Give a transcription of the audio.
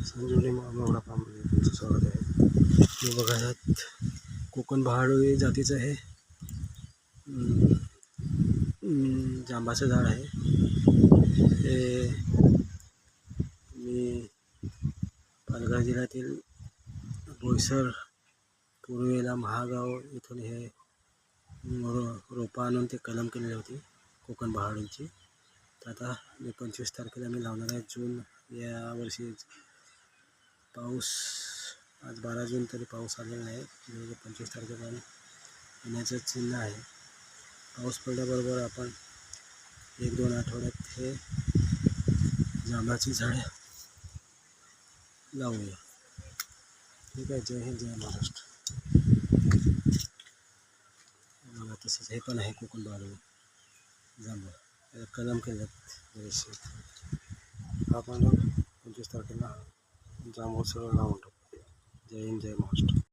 संजीवनी मोगरा फार्ममध्ये तुमचं स्वागत आहे. हे बघा कोकण पहाडी जातीचं आहे. जांबाचं झाड आहे. हे मी पालघर जिल्ह्यातील बोईसर पूर्वेला महागाव इथून हे रोपं आणून ते कलम केलेली होती कोकण पहाडींची. तर आता मी 25 तारखेला मी लावणार आहे. जून या वर्षी पाऊस, आज 12 जून तरी पाऊस आलेला नाही. 25 तारखेपर्यंत येण्याचं चिन्ह आहे. पाऊस पडल्याबरोबर आपण 1-2 आठवड्यात हे जांबाची झाडे लावूया. ठीक आहे. जय हिंद, जय महाराष्ट्र. मला तसंच हे पण आहे कोकण पहाडी जांभूळ, कलम केलेत बरेचसे. आपण 25 तारखेला जांभूळ सगळं लावून टाकू. जय हिंद, जय महाराष्ट्र.